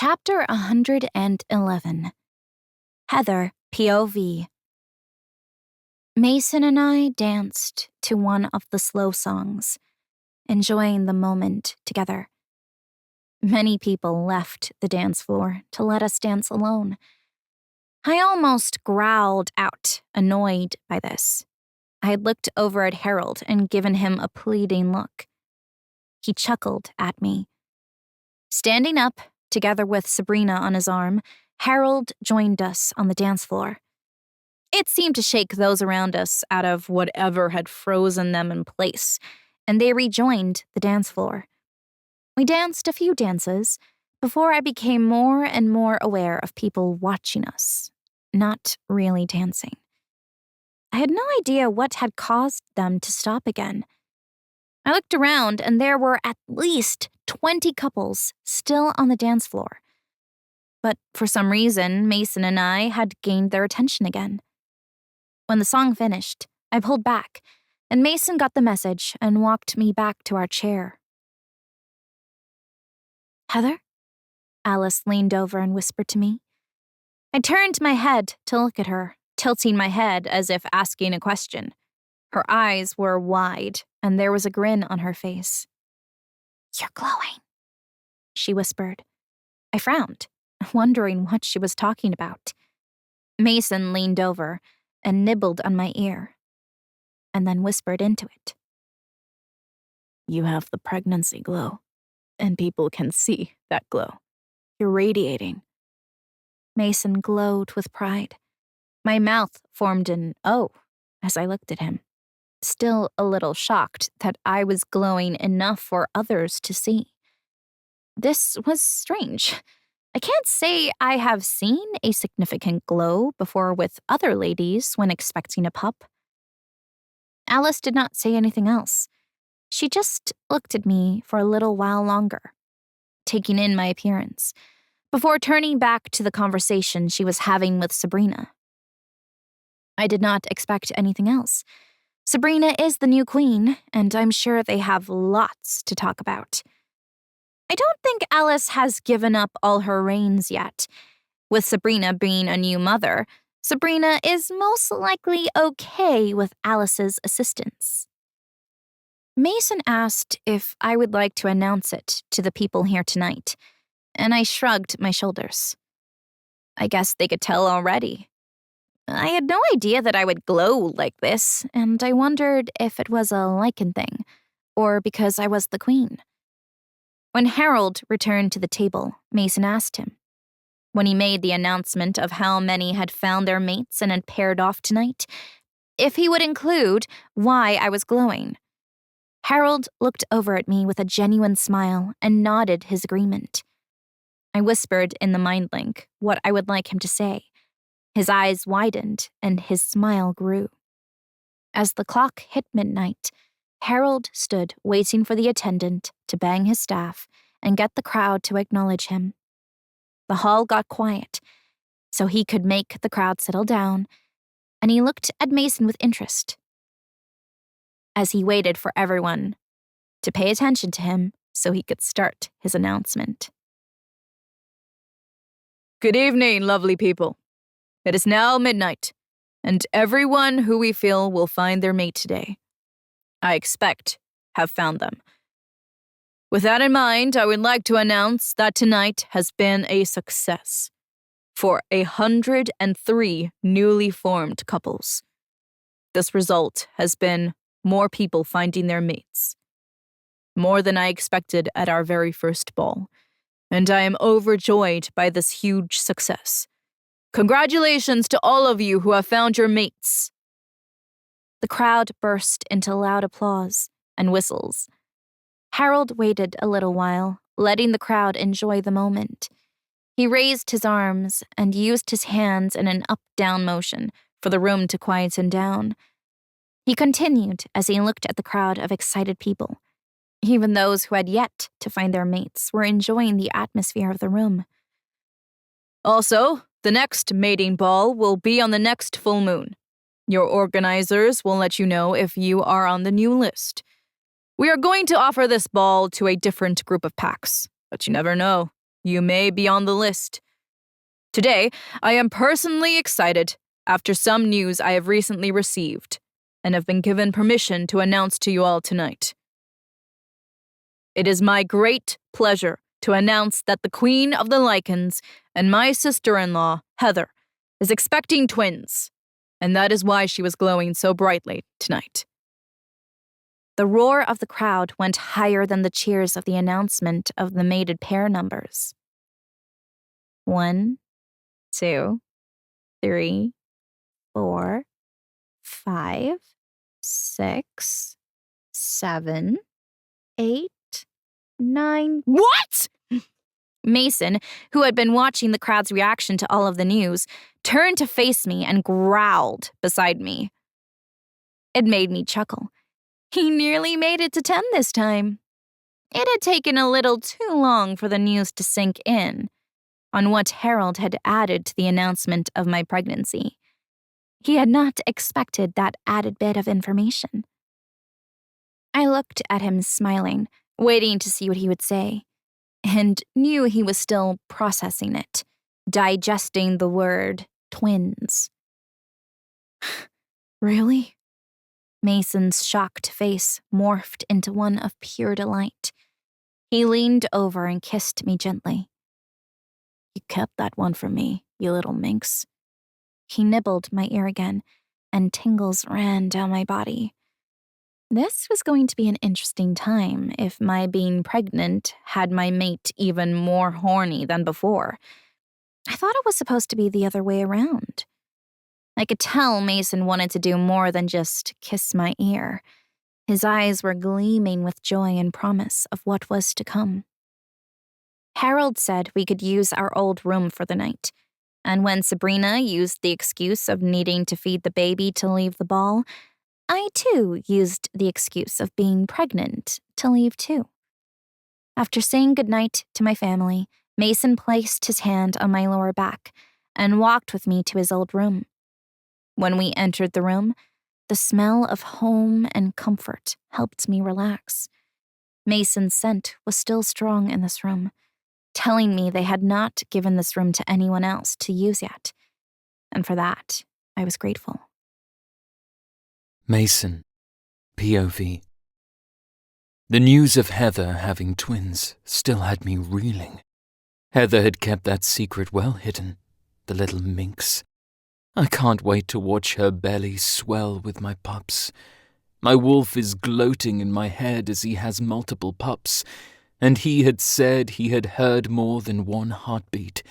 Chapter 111. Heather, POV. Mason and I danced to one of the slow songs, enjoying the moment together. Many people left the dance floor to let us dance alone. I almost growled out, annoyed by this. I had looked over at Harold and given him a pleading look. He chuckled at me. Standing up, together with Sabrina on his arm, Harold joined us on the dance floor. It seemed to shake those around us out of whatever had frozen them in place, and they rejoined the dance floor. We danced a few dances before I became more and more aware of people watching us, not really dancing. I had no idea what had caused them to stop again. I looked around, and there were at least 20 couples still on the dance floor. But for some reason, Mason and I had gained their attention again. When the song finished, I pulled back, and Mason got the message and walked me back to our chair. "Heather?" Alice leaned over and whispered to me. I turned my head to look at her, tilting my head as if asking a question. Her eyes were wide, and there was a grin on her face. "You're glowing," she whispered. I frowned, wondering what she was talking about. Mason leaned over and nibbled on my ear, and then whispered into it. "You have the pregnancy glow, and people can see that glow. You're radiating." Mason glowed with pride. My mouth formed an O as I looked at him, still a little shocked that I was glowing enough for others to see. This was strange. I can't say I have seen a significant glow before with other ladies when expecting a pup. Alice did not say anything else. She just looked at me for a little while longer, taking in my appearance, before turning back to the conversation she was having with Sabrina. I did not expect anything else. Sabrina is the new queen, and I'm sure they have lots to talk about. I don't think Alice has given up all her reins yet. With Sabrina being a new mother, Sabrina is most likely okay with Alice's assistance. Mason asked if I would like to announce it to the people here tonight, and I shrugged my shoulders. I guess they could tell already. I had no idea that I would glow like this, and I wondered if it was a lichen thing, or because I was the queen. When Harold returned to the table, Mason asked him, when he made the announcement of how many had found their mates and had paired off tonight, if he would include why I was glowing. Harold looked over at me with a genuine smile and nodded his agreement. I whispered in the mind link what I would like him to say. His eyes widened, and his smile grew. As the clock hit midnight, Harold stood waiting for the attendant to bang his staff and get the crowd to acknowledge him. The hall got quiet, so he could make the crowd settle down, and he looked at Mason with interest as he waited for everyone to pay attention to him so he could start his announcement. "Good evening, lovely people. It is now midnight, and everyone who we feel will find their mate today, I expect, have found them. With that in mind, I would like to announce that tonight has been a success for 103 newly formed couples. This result has been more people finding their mates, more than I expected at our very first ball, and I am overjoyed by this huge success. Congratulations to all of you who have found your mates." The crowd burst into loud applause and whistles. Harold waited a little while, letting the crowd enjoy the moment. He raised his arms and used his hands in an up-down motion for the room to quieten down. He continued as he looked at the crowd of excited people. Even those who had yet to find their mates were enjoying the atmosphere of the room. "Also, the next mating ball will be on the next full moon. Your organizers will let you know if you are on the new list. We are going to offer this ball to a different group of packs, but you never know. you may be on the list. Today, I am personally excited after some news I have recently received and have been given permission to announce to you all tonight. It is my great pleasure to announce that the Queen of the Lycans and my sister-in-law, Heather, is expecting twins, and that is why she was glowing so brightly tonight. The roar of the crowd went higher than the cheers of the announcement of the mated pair numbers. 1, 2, 3, 4, 5, 6, 7, 8, 9. What? Mason, who had been watching the crowd's reaction to all of the news, turned to face me and growled beside me. It made me chuckle. He nearly made it to 10 this time. It had taken a little too long for the news to sink in on what Harold had added to the announcement of my pregnancy. He had not expected that added bit of information. I looked at him smiling, waiting to see what he would say, and knew he was still processing it, digesting the word twins. Really? Mason's shocked face morphed into one of pure delight. He leaned over and kissed me gently. You kept that one from me, you little minx. He nibbled my ear again, and tingles ran down my body. This was going to be an interesting time if my being pregnant had my mate even more horny than before. I thought it was supposed to be the other way around. I could tell Mason wanted to do more than just kiss my ear. His eyes were gleaming with joy and promise of what was to come. Harold said we could use our old room for the night, and when Sabrina used the excuse of needing to feed the baby to leave the ball, I too used the excuse of being pregnant to leave too. After saying goodnight to my family, Mason placed his hand on my lower back and walked with me to his old room. When we entered the room, the smell of home and comfort helped me relax. Mason's scent was still strong in this room, telling me they had not given this room to anyone else to use yet. And for that, I was grateful. Mason, POV. The news of Heather having twins still had me reeling. Heather had kept that secret well hidden, the little minx. I can't wait to watch her belly swell with my pups. My wolf is gloating in my head as he has multiple pups, and he had said he had heard more than one heartbeat,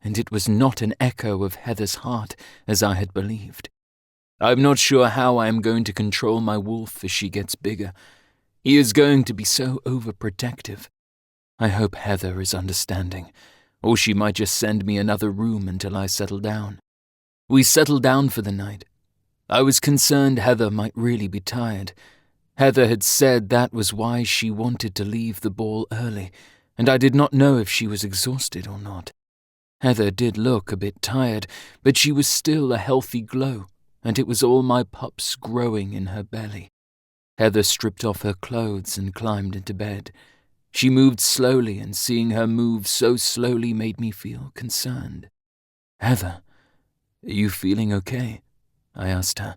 and it was not an echo of Heather's heart as I had believed. I'm not sure how I am going to control my wolf as she gets bigger. He is going to be so overprotective. I hope Heather is understanding, or she might just send me another room until I settle down. We settled down for the night. I was concerned Heather might really be tired. Heather had said that was why she wanted to leave the ball early, and I did not know if she was exhausted or not. Heather did look a bit tired, but she was still a healthy glow, and it was all my pups growing in her belly. Heather stripped off her clothes and climbed into bed. She moved slowly, and seeing her move so slowly made me feel concerned. Heather, are you feeling okay? I asked her,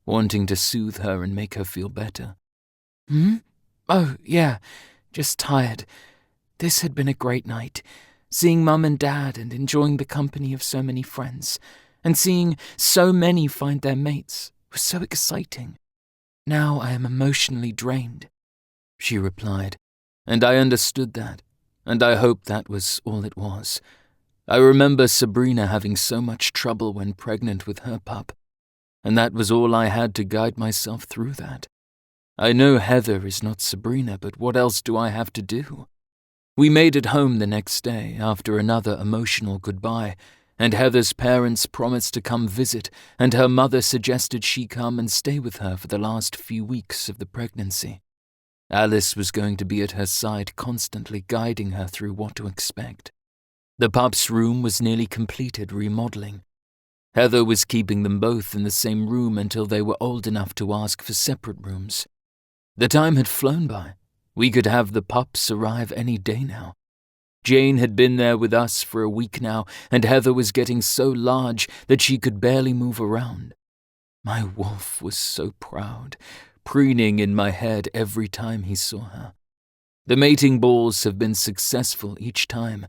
wanting to soothe her and make her feel better. Oh, yeah, just tired. This had been a great night, seeing Mum and Dad and enjoying the company of so many friends, and seeing so many find their mates was so exciting. Now I am emotionally drained, she replied, and I understood that, and I hoped that was all it was. I remember Sabrina having so much trouble when pregnant with her pup, and that was all I had to guide myself through that. I know Heather is not Sabrina, but what else do I have to do? We made it home the next day after another emotional goodbye, and Heather's parents promised to come visit, and her mother suggested she come and stay with her for the last few weeks of the pregnancy. Alice was going to be at her side, constantly guiding her through what to expect. The pup's room was nearly completed remodeling. Heather was keeping them both in the same room until they were old enough to ask for separate rooms. The time had flown by. We could have the pups arrive any day now. Jane had been there with us for a week now, and Heather was getting so large that she could barely move around. My wolf was so proud, preening in my head every time he saw her. The mating balls have been successful each time,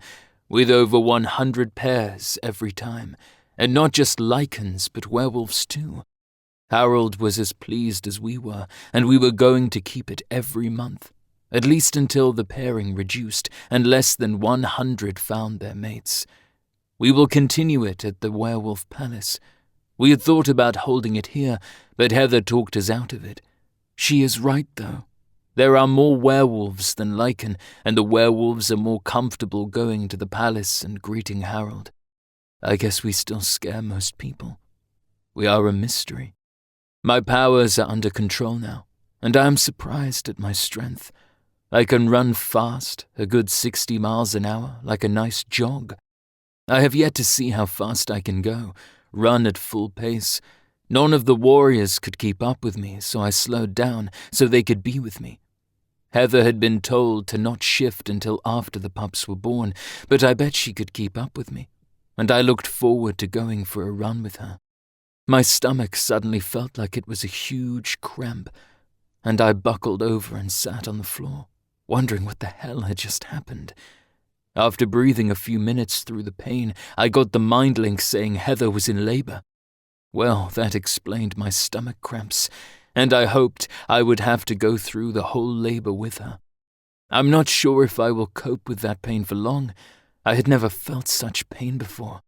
with over 100 pairs every time, and not just lichens but werewolves too. Harold was as pleased as we were, and we were going to keep it every month, at least until the pairing reduced and less than 100 found their mates. We will continue it at the Werewolf Palace. We had thought about holding it here, but Heather talked us out of it. She is right, though. There are more werewolves than lichen, and the werewolves are more comfortable going to the palace and greeting Harold. I guess we still scare most people. We are a mystery. My powers are under control now, and I am surprised at my strength. I can run fast, a good 60 miles an hour, like a nice jog. I have yet to see how fast I can go, run at full pace. None of the warriors could keep up with me, so I slowed down so they could be with me. Heather had been told to not shift until after the pups were born, but I bet she could keep up with me, and I looked forward to going for a run with her. My stomach suddenly felt like it was a huge cramp, and I buckled over and sat on the floor, wondering what the hell had just happened. After breathing a few minutes through the pain, I got the mind link saying Heather was in labor. Well, that explained my stomach cramps, and I hoped I would have to go through the whole labor with her. I'm not sure if I will cope with that pain for long. I had never felt such pain before.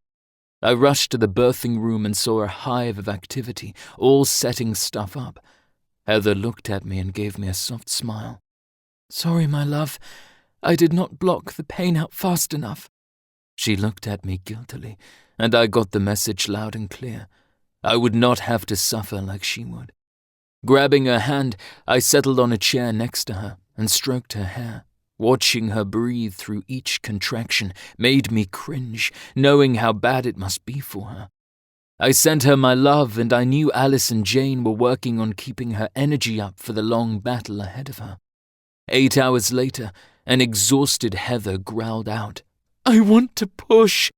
I rushed to the birthing room and saw a hive of activity, all setting stuff up. Heather looked at me and gave me a soft smile. "Sorry, my love. I did not block the pain out fast enough." She looked at me guiltily, and I got the message loud and clear. I would not have to suffer like she would. Grabbing her hand, I settled on a chair next to her and stroked her hair. Watching her breathe through each contraction made me cringe, knowing how bad it must be for her. I sent her my love, and I knew Alice and Jane were working on keeping her energy up for the long battle ahead of her. 8 hours later, an exhausted Heather growled out, "I want to push."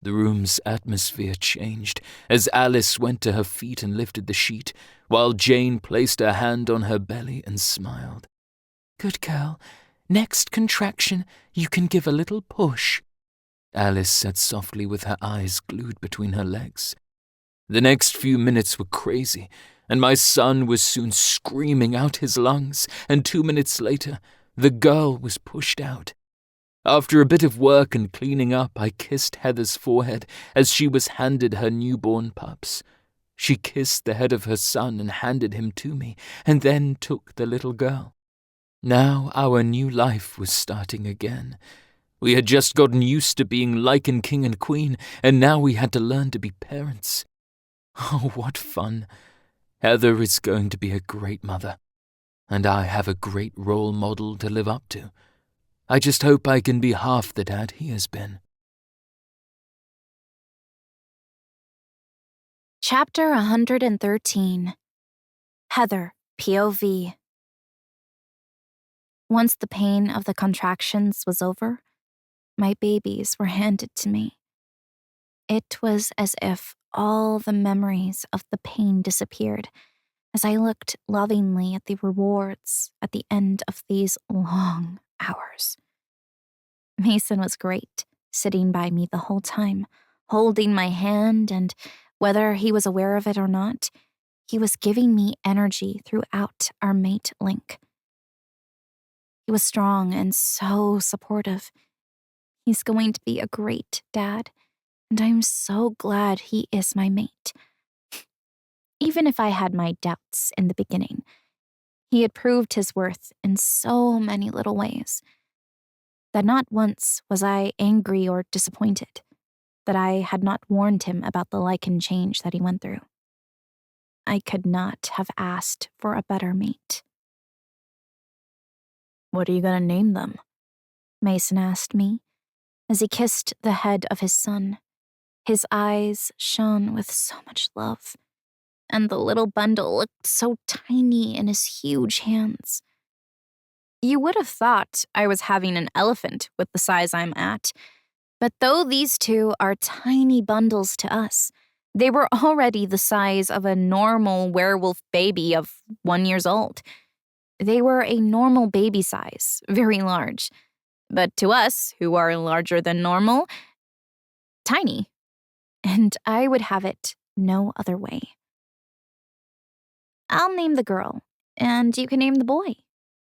The room's atmosphere changed as Alice went to her feet and lifted the sheet, while Jane placed her hand on her belly and smiled. "Good girl. Next contraction, you can give a little push," Alice said softly with her eyes glued between her legs. The next few minutes were crazy, and my son was soon screaming out his lungs, and 2 minutes later, the girl was pushed out. After a bit of work and cleaning up, I kissed Heather's forehead as she was handed her newborn pups. She kissed the head of her son and handed him to me, and then took the little girl. Now our new life was starting again. We had just gotten used to being lichen king and queen, and now we had to learn to be parents. Oh, what fun. Heather is going to be a great mother, and I have a great role model to live up to. I just hope I can be half the dad he has been. Chapter 113. Heather, POV. Once the pain of the contractions was over, my babies were handed to me. It was as if all the memories of the pain disappeared as I looked lovingly at the rewards at the end of these long hours. Mason was great, sitting by me the whole time, holding my hand, and whether he was aware of it or not, he was giving me energy throughout our mate link. He was strong and so supportive. He's going to be a great dad, and I'm so glad he is my mate. Even if I had my doubts in the beginning, he had proved his worth in so many little ways that not once was I angry or disappointed that I had not warned him about the lichen change that he went through. I could not have asked for a better mate. "What are you going to name them?" Mason asked me as he kissed the head of his son. His eyes shone with so much love, and the little bundle looked so tiny in his huge hands. You would have thought I was having an elephant with the size I'm at. But though these two are tiny bundles to us, they were already the size of a normal werewolf baby of 1 year old. They were a normal baby size, very large. But to us, who are larger than normal, tiny. And I would have it no other way. I'll name the girl, and you can name the boy,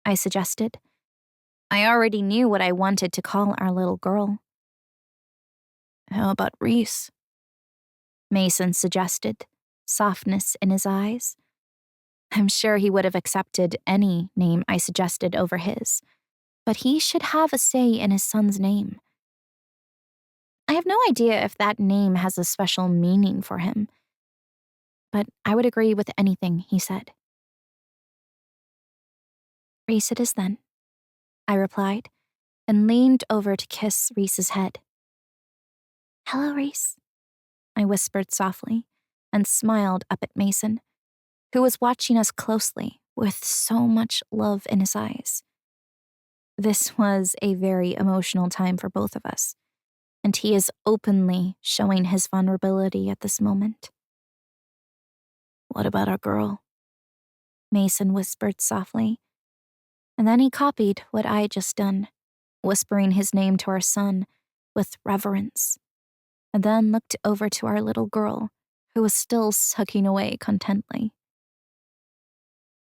I suggested. I already knew what I wanted to call our little girl. How about Reese? Mason suggested, softness in his eyes. I'm sure he would have accepted any name I suggested over his, but he should have a say in his son's name. I have no idea if that name has a special meaning for him, but I would agree with anything he said. Reese it is then, I replied, and leaned over to kiss Reese's head. Hello, Reese, I whispered softly, and smiled up at Mason, who was watching us closely with so much love in his eyes. This was a very emotional time for both of us, and he is openly showing his vulnerability at this moment. What about our girl? Mason whispered softly, and then he copied what I had just done, whispering his name to our son with reverence, and then looked over to our little girl, who was still sucking away contently.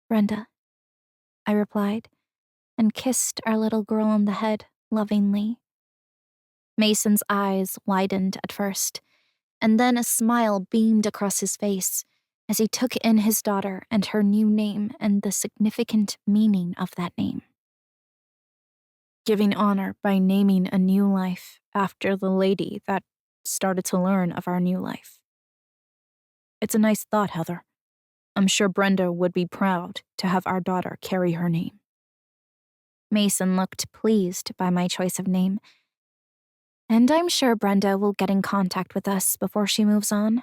Brenda, I replied, and kissed our little girl on the head lovingly. Mason's eyes widened at first, and then a smile beamed across his face as he took in his daughter and her new name and the significant meaning of that name. Giving honor by naming a new life after the lady that started to learn of our new life. It's a nice thought, Heather. I'm sure Brenda would be proud to have our daughter carry her name. Mason looked pleased by my choice of name, and I'm sure Brenda will get in contact with us before she moves on.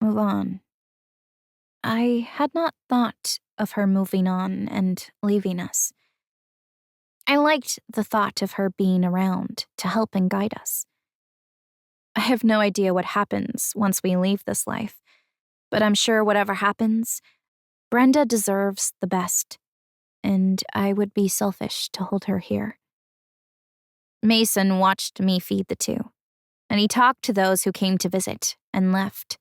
Move on. I had not thought of her moving on and leaving us. I liked the thought of her being around to help and guide us. I have no idea what happens once we leave this life, but I'm sure whatever happens, Brenda deserves the best, and I would be selfish to hold her here. Mason watched me feed the two, and he talked to those who came to visit and left.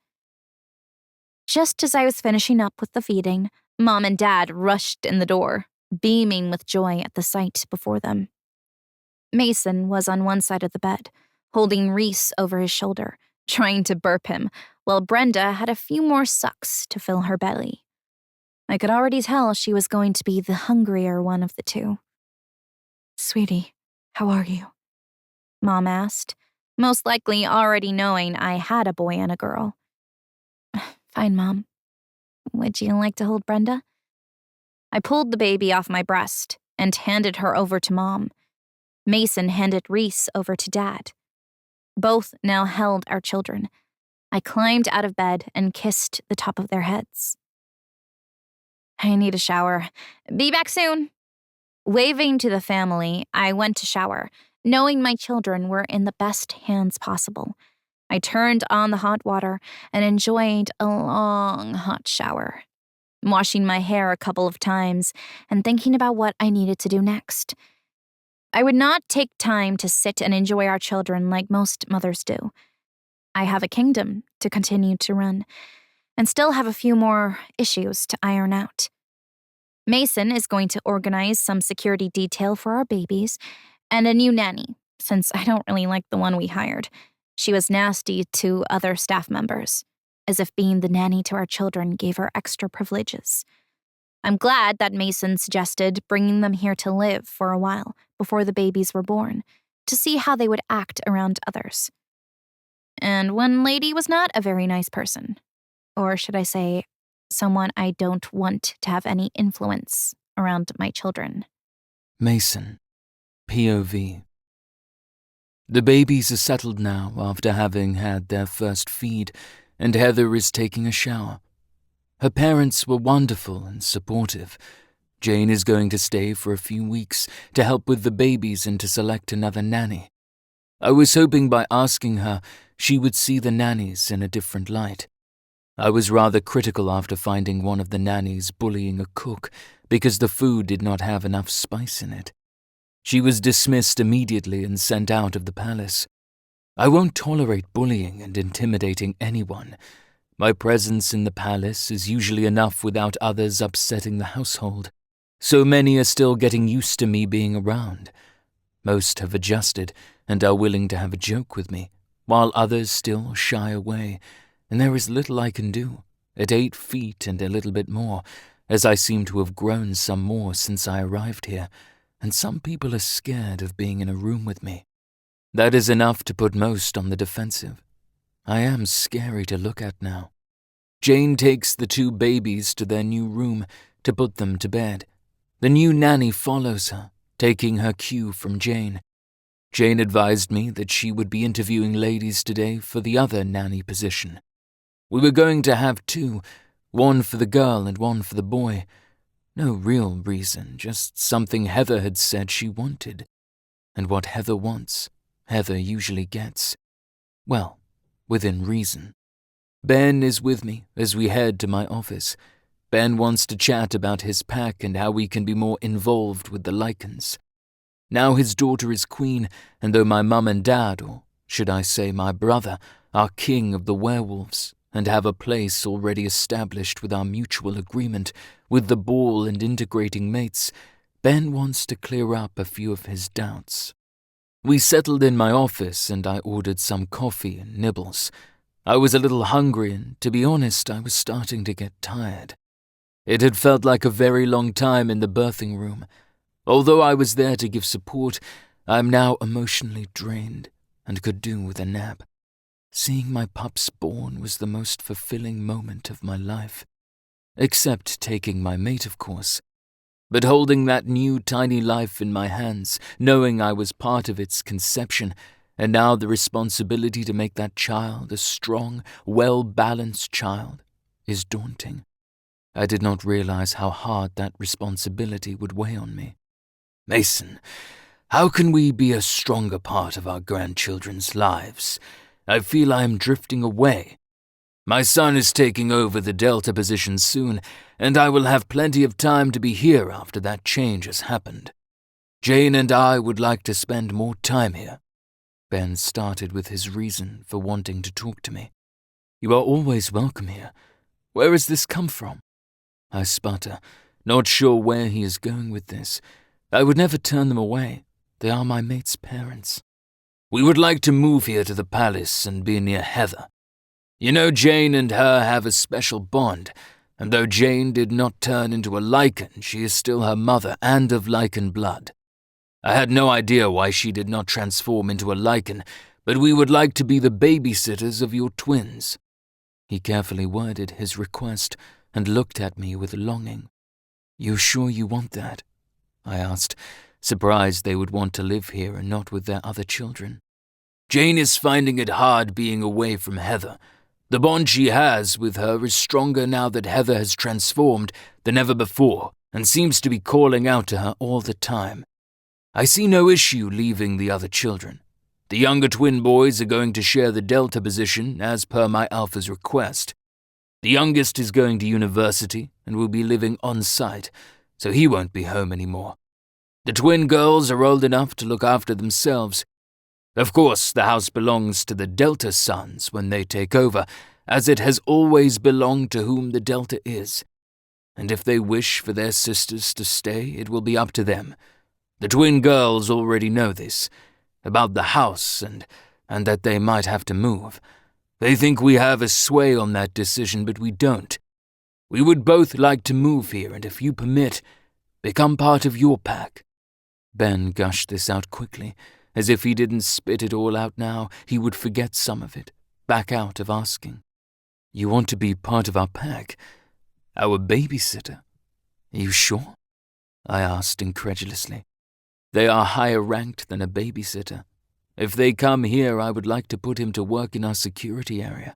Just as I was finishing up with the feeding, Mom and Dad rushed in the door, beaming with joy at the sight before them. Mason was on one side of the bed, holding Reese over his shoulder, trying to burp him, while Brenda had a few more sucks to fill her belly. I could already tell she was going to be the hungrier one of the two. Sweetie, how are you? Mom asked, most likely already knowing I had a boy and a girl. Fine, Mom. Would you like to hold Brenda? I pulled the baby off my breast and handed her over to Mom. Mason handed Reese over to Dad. Both now held our children. I climbed out of bed and kissed the top of their heads. I need a shower. Be back soon. Waving to the family, I went to shower, knowing my children were in the best hands possible. I turned on the hot water and enjoyed a long hot shower, washing my hair a couple of times and thinking about what I needed to do next. I would not take time to sit and enjoy our children like most mothers do. I have a kingdom to continue to run and still have a few more issues to iron out. Mason is going to organize some security detail for our babies and a new nanny, since I don't really like the one we hired. She was nasty to other staff members, as if being the nanny to our children gave her extra privileges. I'm glad that Mason suggested bringing them here to live for a while before the babies were born, to see how they would act around others. And one lady was not a very nice person, or should I say, someone I don't want to have any influence around my children. Mason, POV. The babies are settled now after having had their first feed, and Heather is taking a shower. Her parents were wonderful and supportive, Jane is going to stay for a few weeks to help with the babies and to select another nanny. I was hoping by asking her, she would see the nannies in a different light. I was rather critical after finding one of the nannies bullying a cook because the food did not have enough spice in it. She was dismissed immediately and sent out of the palace. I won't tolerate bullying and intimidating anyone. My presence in the palace is usually enough without others upsetting the household. So many are still getting used to me being around. Most have adjusted and are willing to have a joke with me, while others still shy away, and there is little I can do, at 8 feet and a little bit more, as I seem to have grown some more since I arrived here, and some people are scared of being in a room with me. That is enough to put most on the defensive. I am scary to look at now. Jane takes the 2 babies to their new room to put them to bed. The new nanny follows her, taking her cue from Jane. Jane advised me that she would be interviewing ladies today for the other nanny position. We were going to have 2, one for the girl and one for the boy. No real reason, just something Heather had said she wanted. And what Heather wants, Heather usually gets. Well, within reason. Ben is with me as we head to my office. Ben wants to chat about his pack and how we can be more involved with the Lycans. Now his daughter is queen, and though my mum and dad, or should I say my brother, are king of the werewolves, and have a place already established with our mutual agreement with the ball and integrating mates, Ben wants to clear up a few of his doubts. We settled in my office and I ordered some coffee and nibbles. I was a little hungry and, to be honest, I was starting to get tired. It had felt like a very long time in the birthing room. Although I was there to give support, I am now emotionally drained and could do with a nap. Seeing my pups born was the most fulfilling moment of my life. Except taking my mate, of course. But holding that new tiny life in my hands, knowing I was part of its conception, and now the responsibility to make that child a strong, well-balanced child, is daunting. I did not realize how hard that responsibility would weigh on me. Mason, how can we be a stronger part of our grandchildren's lives? I feel I am drifting away. My son is taking over the Delta position soon, and I will have plenty of time to be here after that change has happened. Jane and I would like to spend more time here. Ben started with his reason for wanting to talk to me. You are always welcome here. Where has this come from? I sputter, not sure where he is going with this. I would never turn them away. They are my mate's parents. We would like to move here to the palace and be near Heather. You know, Jane and her have a special bond, and though Jane did not turn into a Lycan, she is still her mother and of Lycan blood. I had no idea why she did not transform into a Lycan, but we would like to be the babysitters of your twins. He carefully worded his request and looked at me with longing. You sure you want that? I asked, surprised they would want to live here and not with their other children. Jane is finding it hard being away from Heather. The bond she has with her is stronger now that Heather has transformed than ever before and seems to be calling out to her all the time. I see no issue leaving the other children. The younger twin boys are going to share the Delta position as per my Alpha's request. The youngest is going to university and will be living on site, so he won't be home anymore. The twin girls are old enough to look after themselves. Of course, the house belongs to the Delta sons when they take over, as it has always belonged to whom the Delta is. And if they wish for their sisters to stay, it will be up to them. The twin girls already know this, about the house and that they might have to move. They think we have a sway on that decision, but we don't. We would both like to move here and, if you permit, become part of your pack. Ben gushed this out quickly. As if he didn't spit it all out now, he would forget some of it, back out of asking. You want to be part of our pack? Our babysitter? Are you sure? I asked incredulously. They are higher ranked than a babysitter. If they come here, I would like to put him to work in our security area.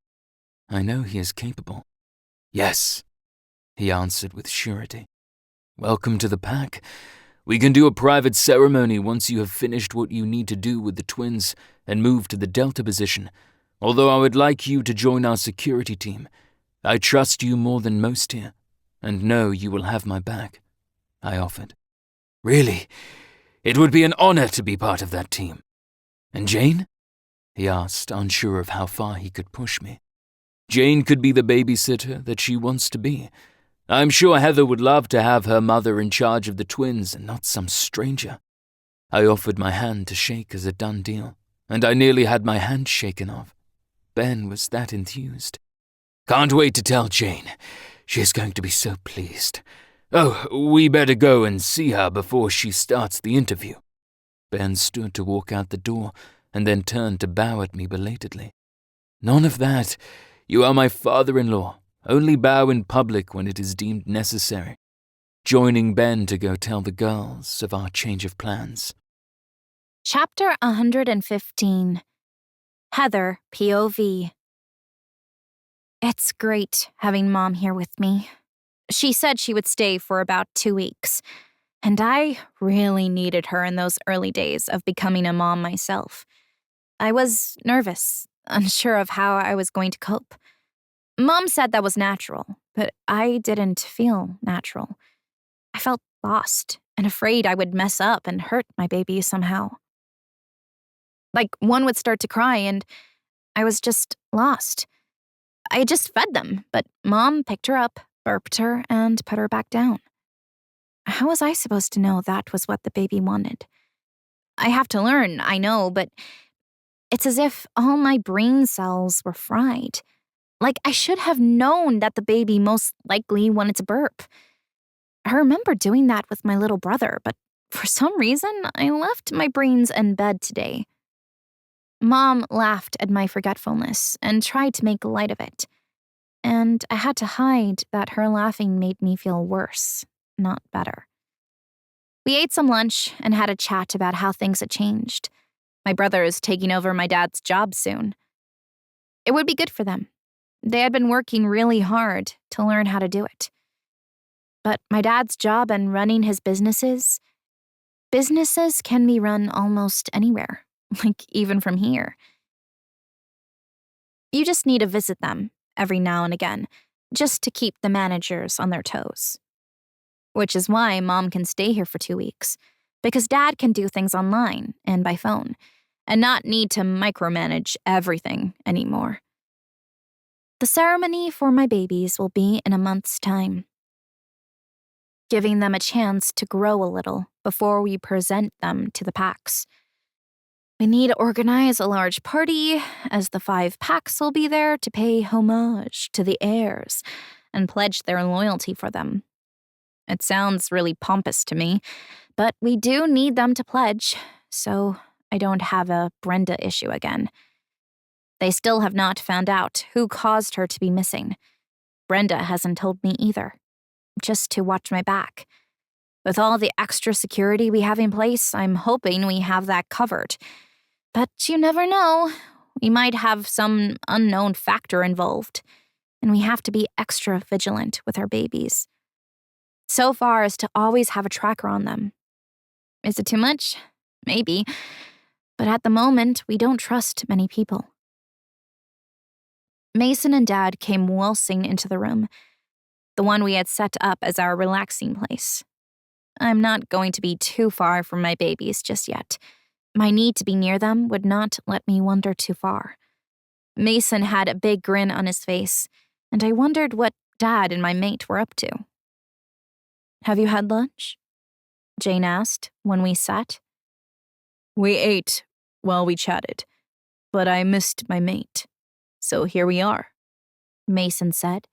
I know he is capable. Yes, he answered with surety. Welcome to the pack. We can do a private ceremony once you have finished what you need to do with the twins and move to the Delta position, although I would like you to join our security team. I trust you more than most here, and know you will have my back, I offered. Really? It would be an honor to be part of that team. And Jane? He asked, unsure of how far he could push me. Jane could be the babysitter that she wants to be. I'm sure Heather would love to have her mother in charge of the twins and not some stranger. I offered my hand to shake as a done deal, and I nearly had my hand shaken off. Ben was that enthused. Can't wait to tell Jane. She is going to be so pleased. Oh, we better go and see her before she starts the interview. Ben stood to walk out the door and then turned to bow at me belatedly. None of that. You are my father-in-law. Only bow in public when it is deemed necessary. Joining Ben to go tell the girls of our change of plans. Chapter 115. Heather, POV. It's great having Mom here with me. She said she would stay for about 2 weeks, and I really needed her in those early days of becoming a mom myself. I was nervous, unsure of how I was going to cope. Mom said that was natural, but I didn't feel natural. I felt lost and afraid I would mess up and hurt my baby somehow. Like, one would start to cry and I was just lost. I just fed them, but Mom picked her up, burped her, and put her back down. How was I supposed to know that was what the baby wanted? I have to learn, I know, but it's as if all my brain cells were fried. Like, I should have known that the baby most likely wanted to burp. I remember doing that with my little brother, but for some reason, I left my brains in bed today. Mom laughed at my forgetfulness and tried to make light of it. And I had to hide that her laughing made me feel worse, not better. We ate some lunch and had a chat about how things had changed. My brother is taking over my dad's job soon. It would be good for them. They had been working really hard to learn how to do it. But my dad's job and running his businesses can be run almost anywhere, like even from here. You just need to visit them every now and again, just to keep the managers on their toes. Which is why Mom can stay here for 2 weeks, because Dad can do things online and by phone, and not need to micromanage everything anymore. The ceremony for my babies will be in a month's time, giving them a chance to grow a little before we present them to the packs. We need to organize a large party, as the 5 packs will be there to pay homage to the heirs and pledge their loyalty for them. It sounds really pompous to me, but we do need them to pledge, so I don't have a Brenda issue again. They still have not found out who caused her to be missing. Brenda hasn't told me either, just to watch my back. With all the extra security we have in place, I'm hoping we have that covered. But you never know. We might have some unknown factor involved, and we have to be extra vigilant with our babies. So far as to always have a tracker on them. Is it too much? Maybe. But at the moment, we don't trust many people. Mason and Dad came waltzing into the room, the one we had set up as our relaxing place. I'm not going to be too far from my babies just yet. My need to be near them would not let me wander too far. Mason had a big grin on his face, and I wondered what Dad and my mate were up to. Have you had lunch? Jane asked when we sat. We ate while we chatted, but I missed my mate. So here we are, Mason said.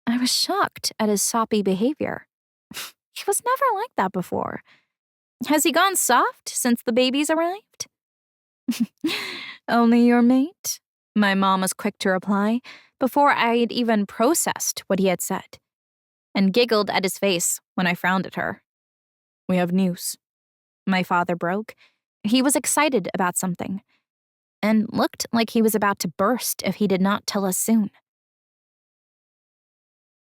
I was shocked at his soppy behavior. He was never like that before. Has he gone soft since the babies arrived? Only your mate? My mom was quick to reply, before I had even processed what he had said, and giggled at his face when I frowned at her. We have news. My father broke. He was excited about something, and looked like he was about to burst if he did not tell us soon.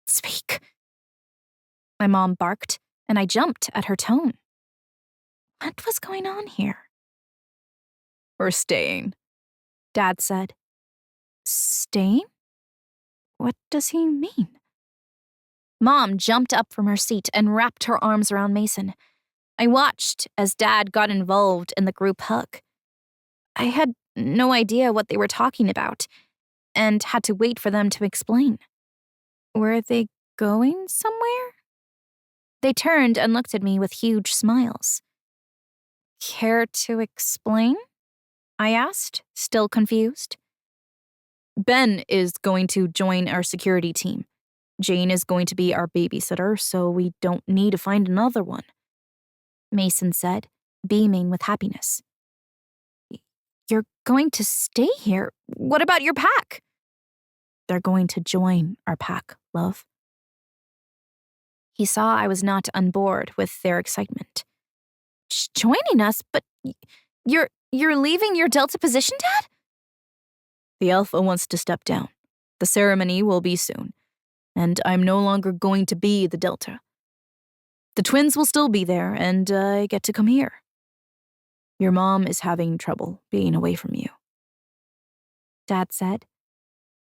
Speak. My mom barked, and I jumped at her tone. What was going on here? We're staying, Dad said. Staying? What does he mean? Mom jumped up from her seat and wrapped her arms around Mason. I watched as Dad got involved in the group hug. I had no idea what they were talking about and had to wait for them to explain. Were they going somewhere? They turned and looked at me with huge smiles. Care to explain? I asked, still confused. Ben is going to join our security team. Jane is going to be our babysitter, so we don't need to find another one, Mason said, beaming with happiness. You're going to stay here? What about your pack? They're going to join our pack, love. He saw I was not on board with their excitement. Joining us? But you're leaving your Delta position, Dad? The Alpha wants to step down. The ceremony will be soon, and I'm no longer going to be the Delta. The twins will still be there, and I get to come here. Your mom is having trouble being away from you, Dad said.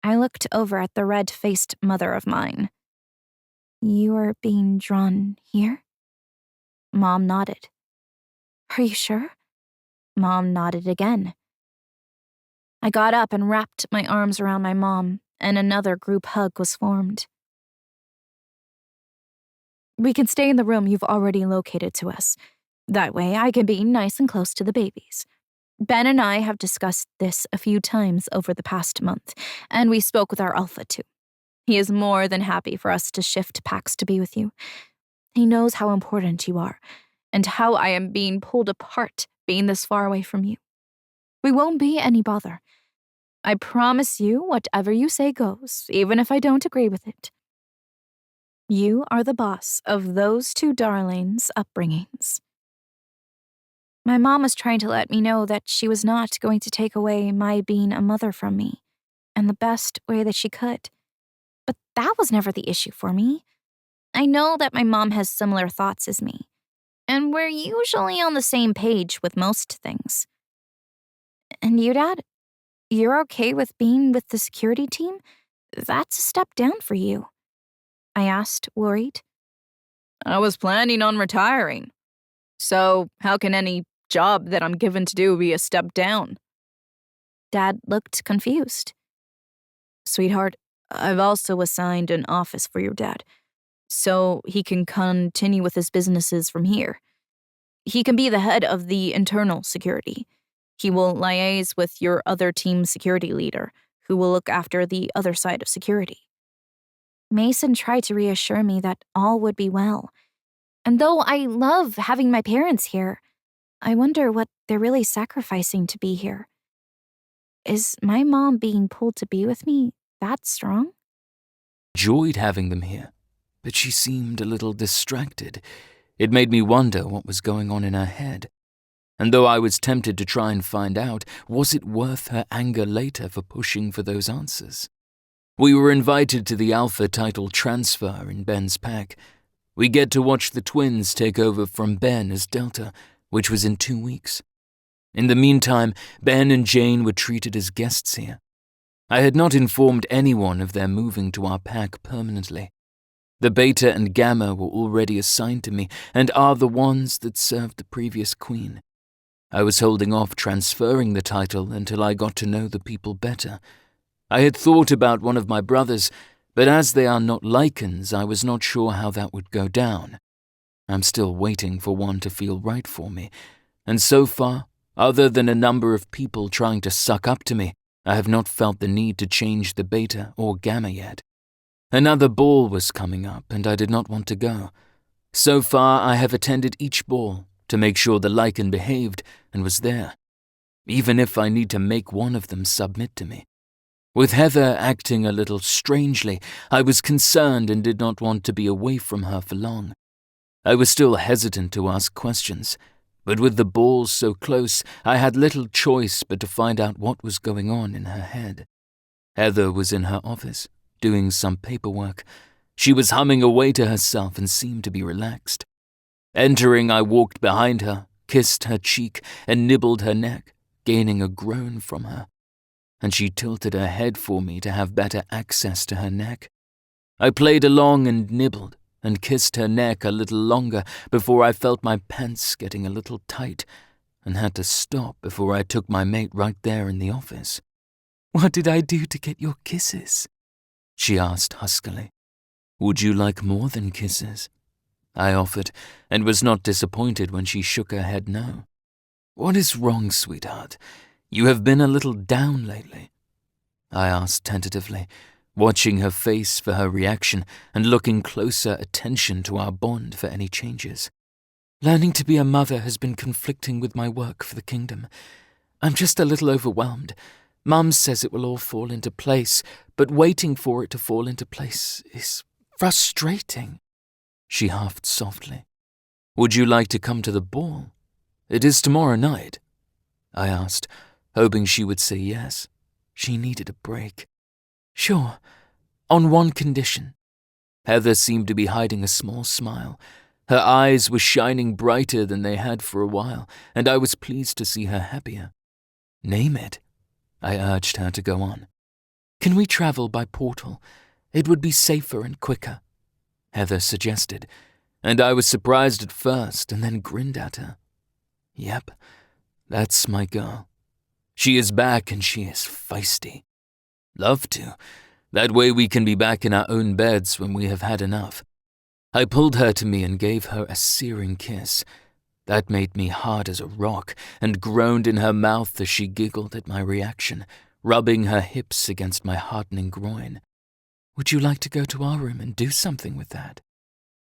I looked over at the red-faced mother of mine. You are being drawn here? Mom nodded. Are you sure? Mom nodded again. I got up and wrapped my arms around my mom, and another group hug was formed. We can stay in the room you've already located to us. That way I can be nice and close to the babies. Ben and I have discussed this a few times over the past month, and we spoke with our Alpha too. He is more than happy for us to shift packs to be with you. He knows how important you are, and how I am being pulled apart being this far away from you. We won't be any bother. I promise you whatever you say goes, even if I don't agree with it. You are the boss of those two darlings' upbringings. My mom was trying to let me know that she was not going to take away my being a mother from me, in the best way that she could. But that was never the issue for me. I know that my mom has similar thoughts as me, and we're usually on the same page with most things. And you, Dad? You're okay with being with the security team? That's a step down for you, I asked, worried. I was planning on retiring. So how can any job that I'm given to do be a step down? Dad looked confused. Sweetheart, I've also assigned an office for your dad, so he can continue with his businesses from here. He can be the head of the internal security. He will liaise with your other team security leader, who will look after the other side of security. Mason tried to reassure me that all would be well. And though I love having my parents here, I wonder what they're really sacrificing to be here. Is my mom being pulled to be with me that strong? Enjoyed having them here, but she seemed a little distracted. It made me wonder what was going on in her head. And though I was tempted to try and find out, was it worth her anger later for pushing for those answers? We were invited to the Alpha title transfer in Ben's pack. We get to watch the twins take over from Ben as Delta, which was in 2 weeks. In the meantime, Ben and Jane were treated as guests here. I had not informed anyone of their moving to our pack permanently. The Beta and Gamma were already assigned to me and are the ones that served the previous queen. I was holding off transferring the title until I got to know the people better. I had thought about one of my brothers, but as they are not Lycans, I was not sure how that would go down. I'm still waiting for one to feel right for me, and so far, other than a number of people trying to suck up to me, I have not felt the need to change the Beta or Gamma yet. Another ball was coming up, and I did not want to go. So far, I have attended each ball to make sure the Lycan behaved and was there, even if I need to make one of them submit to me. With Heather acting a little strangely, I was concerned and did not want to be away from her for long. I was still hesitant to ask questions, but with the balls so close, I had little choice but to find out what was going on in her head. Heather was in her office, doing some paperwork. She was humming away to herself and seemed to be relaxed. Entering, I walked behind her, kissed her cheek, and nibbled her neck, gaining a groan from her. And she tilted her head for me to have better access to her neck. I played along and nibbled, and kissed her neck a little longer before I felt my pants getting a little tight, and had to stop before I took my mate right there in the office. "What did I do to get your kisses?" she asked huskily. "Would you like more than kisses?" I offered, and was not disappointed when she shook her head no. "What is wrong, sweetheart? You have been a little down lately," I asked tentatively, watching her face for her reaction and looking closer attention to our bond for any changes. "Learning to be a mother has been conflicting with my work for the kingdom. I'm just a little overwhelmed. Mum says it will all fall into place, but waiting for it to fall into place is frustrating," she huffed softly. "Would you like to come to the ball? It is tomorrow night," I asked, hoping she would say yes. She needed a break. "Sure, on one condition." Heather seemed to be hiding a small smile. Her eyes were shining brighter than they had for a while, and I was pleased to see her happier. "Name it," I urged her to go on. "Can we travel by portal? It would be safer and quicker," Heather suggested, and I was surprised at first and then grinned at her. Yep, that's my girl. She is back and she is feisty. Love to. That way we can be back in our own beds when we have had enough. I pulled her to me and gave her a searing kiss. That made me hard as a rock and groaned in her mouth as she giggled at my reaction, rubbing her hips against my hardening groin. "Would you like to go to our room and do something with that?"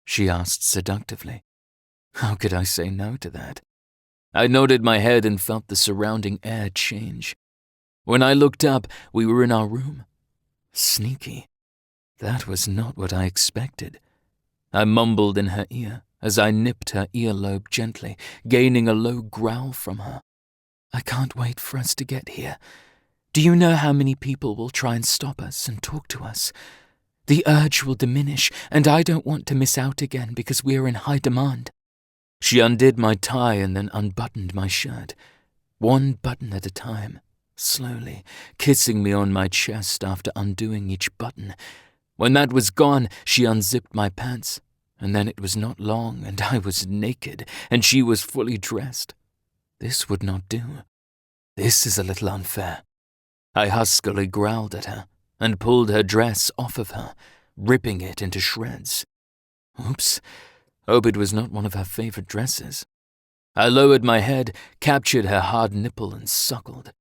she asked seductively. How could I say no to that? I nodded my head and felt the surrounding air change. When I looked up, we were in our room. Sneaky. That was not what I expected. I mumbled in her ear as I nipped her earlobe gently, gaining a low growl from her. "I can't wait for us to get here. Do you know how many people will try and stop us and talk to us? The urge will diminish, and I don't want to miss out again because we are in high demand." She undid my tie and then unbuttoned my shirt, one button at a time, slowly, kissing me on my chest after undoing each button. When that was gone, she unzipped my pants, and then it was not long, and I was naked, and she was fully dressed. This would not do. This is a little unfair. I huskily growled at her and pulled her dress off of her, ripping it into shreds. Oops, hope it was not one of her favorite dresses. I lowered my head, captured her hard nipple, and suckled.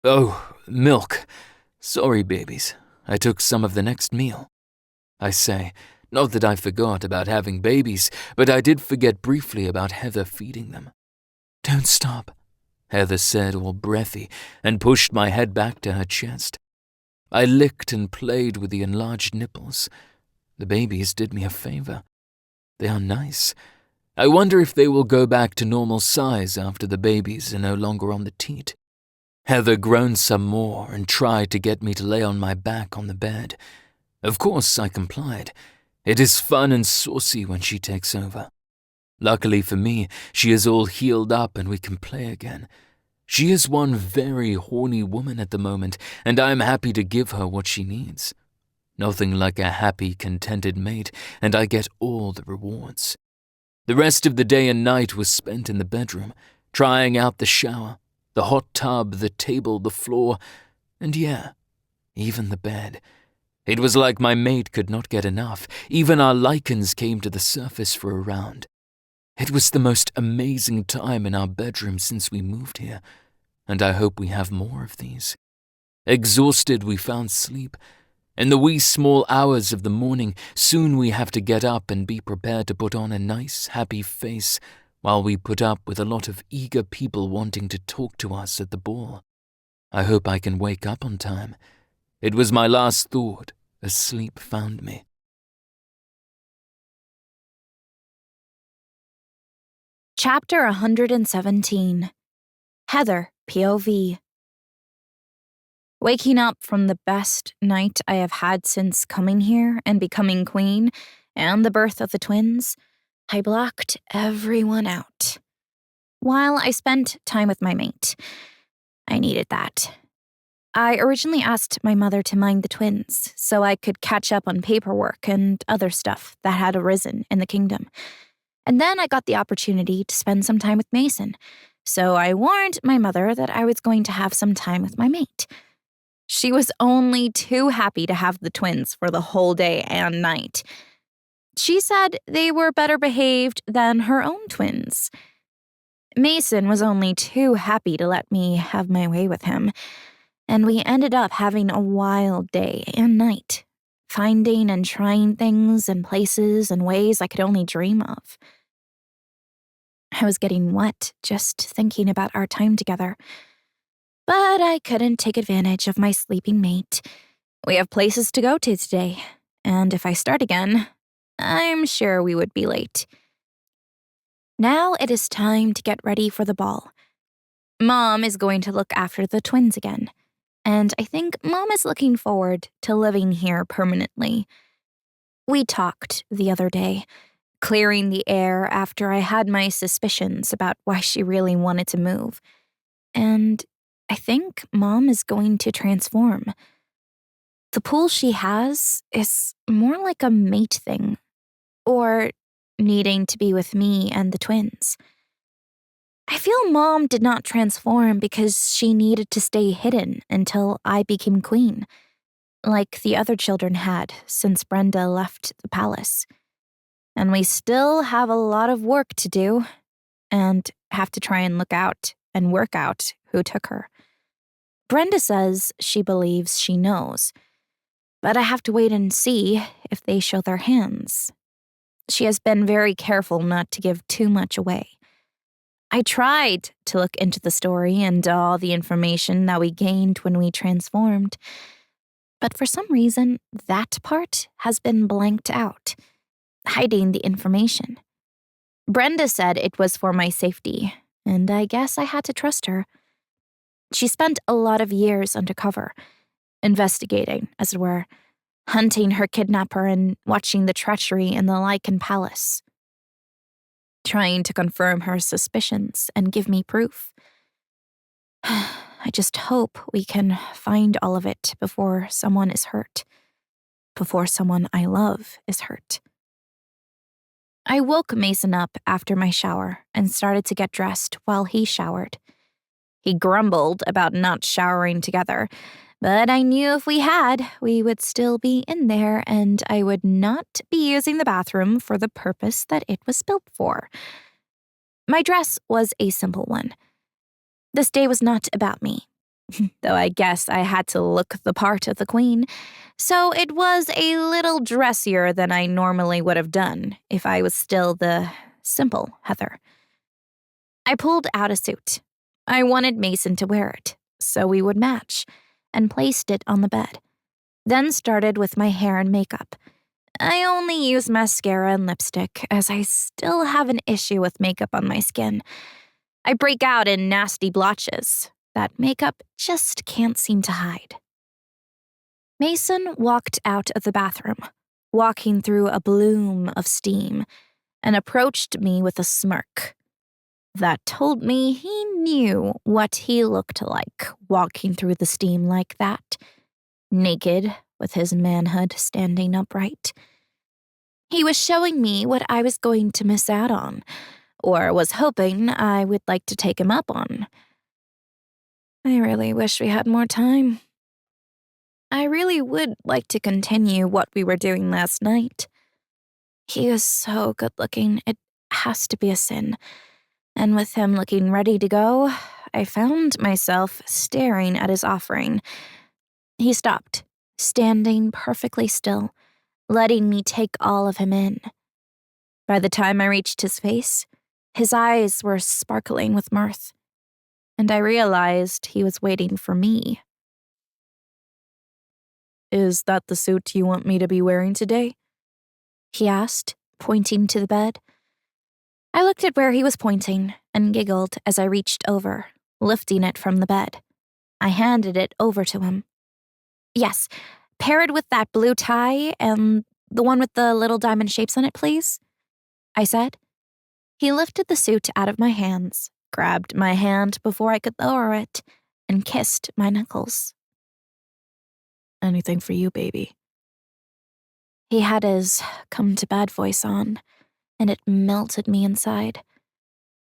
"Oh, milk. Sorry, babies. I took some of the next meal." I say, not that I forgot about having babies, but I did forget briefly about Heather feeding them. "Don't stop," Heather said, all breathy, and pushed my head back to her chest. I licked and played with the enlarged nipples. The babies did me a favor. They are nice. I wonder if they will go back to normal size after the babies are no longer on the teat. Heather groaned some more and tried to get me to lay on my back on the bed. Of course, I complied. It is fun and saucy when she takes over. Luckily for me, she is all healed up and we can play again. She is one very horny woman at the moment, and I am happy to give her what she needs. Nothing like a happy, contented mate, and I get all the rewards. The rest of the day and night was spent in the bedroom, trying out the shower, the hot tub, the table, the floor, and yeah, even the bed. It was like my mate could not get enough. Even our lichens came to the surface for a round. It was the most amazing time in our bedroom since we moved here, and I hope we have more of these. Exhausted, we found sleep. In the wee small hours of the morning, soon we have to get up and be prepared to put on a nice, happy face while we put up with a lot of eager people wanting to talk to us at the ball. I hope I can wake up on time. It was my last thought as sleep found me. Chapter 117. Heather, POV. Waking up from the best night I have had since coming here and becoming queen, and the birth of the twins, I blocked everyone out. While I spent time with my mate, I needed that. I originally asked my mother to mind the twins so I could catch up on paperwork and other stuff that had arisen in the kingdom. And then I got the opportunity to spend some time with Mason, so I warned my mother that I was going to have some time with my mate. She was only too happy to have the twins for the whole day and night. She said they were better behaved than her own twins. Mason was only too happy to let me have my way with him, and we ended up having a wild day and night, finding and trying things and places and ways I could only dream of. I was getting wet just thinking about our time together, but I couldn't take advantage of my sleeping mate. We have places to go to today, and if I start again, I'm sure we would be late. Now it is time to get ready for the ball. Mom is going to look after the twins again, and I think Mom is looking forward to living here permanently. We talked the other day, clearing the air after I had my suspicions about why she really wanted to move. And I think Mom is going to transform. The pool she has is more like a mate thing, or needing to be with me and the twins. I feel Mom did not transform because she needed to stay hidden until I became queen, like the other children had since Brenda left the palace. And we still have a lot of work to do, and have to try and look out and work out who took her. Brenda says she believes she knows, but I have to wait and see if they show their hands. She has been very careful not to give too much away. I tried to look into the story and all the information that we gained when we transformed, but for some reason, that part has been blanked out, hiding the information. Brenda said it was for my safety, and I guess I had to trust her. She spent a lot of years undercover, investigating, as it were, hunting her kidnapper and watching the treachery in the Lycan Palace, trying to confirm her suspicions and give me proof. I just hope we can find all of it before someone is hurt, before someone I love is hurt. I woke Mason up after my shower and started to get dressed while he showered. He grumbled about not showering together, but I knew if we had, we would still be in there and I would not be using the bathroom for the purpose that it was built for. My dress was a simple one. This day was not about me, though I guess I had to look the part of the queen, so it was a little dressier than I normally would have done if I was still the simple Heather. I pulled out a suit. I wanted Mason to wear it, so we would match, and placed it on the bed. Then started with my hair and makeup. I only use mascara and lipstick, as I still have an issue with makeup on my skin. I break out in nasty blotches that makeup just can't seem to hide. Mason walked out of the bathroom, walking through a bloom of steam, and approached me with a smirk that told me he knew what he looked like walking through the steam like that, naked with his manhood standing upright. He was showing me what I was going to miss out on, or was hoping I would like to take him up on. I really wish we had more time. I really would like to continue what we were doing last night. He is so good looking, it has to be a sin. And with him looking ready to go, I found myself staring at his offering. He stopped, standing perfectly still, letting me take all of him in. By the time I reached his face, his eyes were sparkling with mirth, and I realized he was waiting for me. Is that the suit you want me to be wearing today? He asked, pointing to the bed. I looked at where he was pointing and giggled as I reached over, lifting it from the bed. I handed it over to him, Yes, paired with that blue tie and the one with the little diamond shapes on it, please, I said. He lifted the suit out of my hands, grabbed my hand before I could lower it, and kissed my knuckles. Anything for you, baby. He had his come-to-bed voice on, and it melted me inside.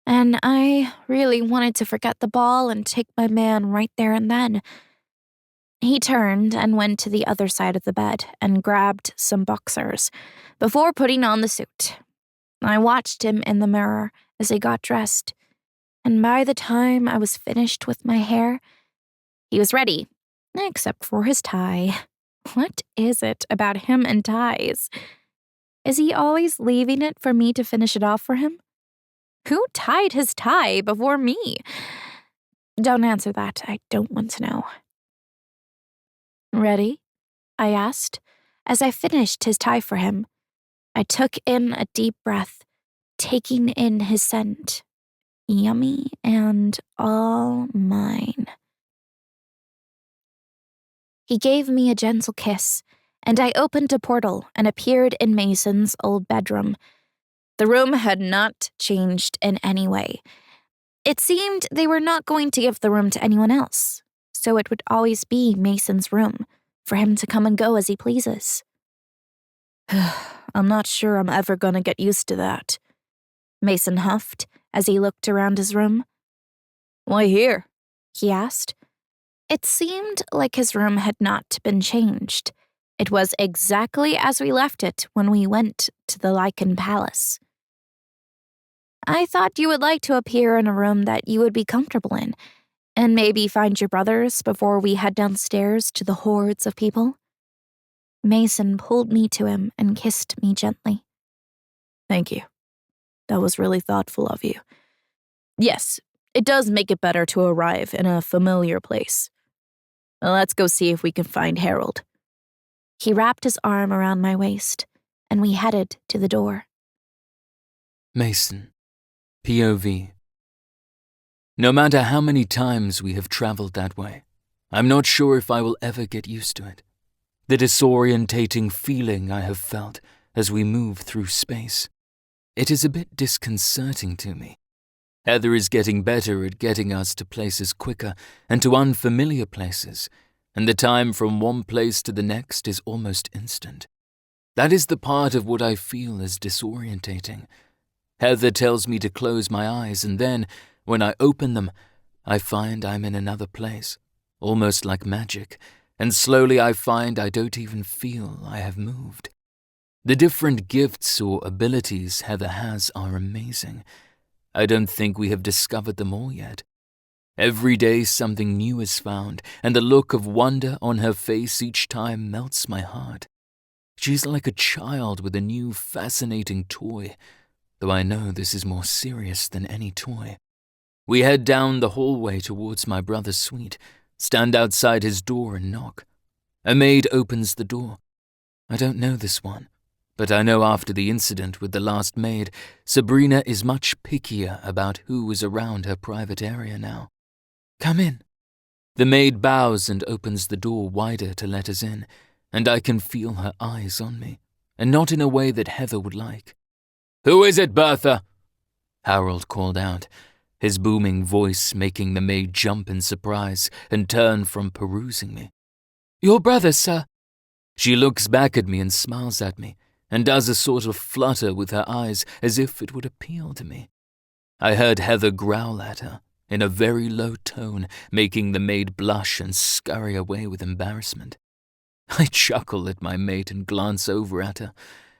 And I really wanted to forget the ball and take my man right there and then. He turned and went to the other side of the bed and grabbed some boxers before putting on the suit. I watched him in the mirror as he got dressed, and by the time I was finished with my hair, he was ready, except for his tie. What is it about him and ties? Is he always leaving it for me to finish it off for him? Who tied his tie before me? Don't answer that. I don't want to know. Ready? I asked, as I finished his tie for him. I took in a deep breath, taking in his scent. Yummy and all mine. He gave me a gentle kiss, and I opened a portal and appeared in Mason's old bedroom. The room had not changed in any way. It seemed they were not going to give the room to anyone else, so it would always be Mason's room, for him to come and go as he pleases. I'm not sure I'm ever gonna get used to that, Mason huffed as he looked around his room. Why here? He asked. It seemed like his room had not been changed. It was exactly as we left it when we went to the Lycan Palace. I thought you would like to appear in a room that you would be comfortable in, and maybe find your brothers before we head downstairs to the hordes of people. Mason pulled me to him and kissed me gently. Thank you. That was really thoughtful of you. Yes, it does make it better to arrive in a familiar place. Let's go see if we can find Harold. He wrapped his arm around my waist, and we headed to the door. Mason, POV. No matter how many times we have traveled that way, I'm not sure if I will ever get used to it. The disorientating feeling I have felt as we move through space. It is a bit disconcerting to me. Heather is getting better at getting us to places quicker and to unfamiliar places, and the time from one place to the next is almost instant. That is the part of what I feel as disorientating. Heather tells me to close my eyes, and then, when I open them, I find I'm in another place, almost like magic, and slowly I find I don't even feel I have moved. The different gifts or abilities Heather has are amazing. I don't think we have discovered them all yet. Every day something new is found, and the look of wonder on her face each time melts my heart. She's like a child with a new fascinating toy, though I know this is more serious than any toy. We head down the hallway towards my brother's suite, stand outside his door and knock. A maid opens the door. I don't know this one, but I know after the incident with the last maid, Sabrina is much pickier about who is around her private area now. Come in. The maid bows and opens the door wider to let us in, and I can feel her eyes on me, and not in a way that Heather would like. Who is it, Bertha? Harold called out, his booming voice making the maid jump in surprise and turn from perusing me. Your brother, sir. She looks back at me and smiles at me, and does a sort of flutter with her eyes as if it would appeal to me. I heard Heather growl at her, in a very low tone, making the maid blush and scurry away with embarrassment. I chuckle at my mate and glance over at her.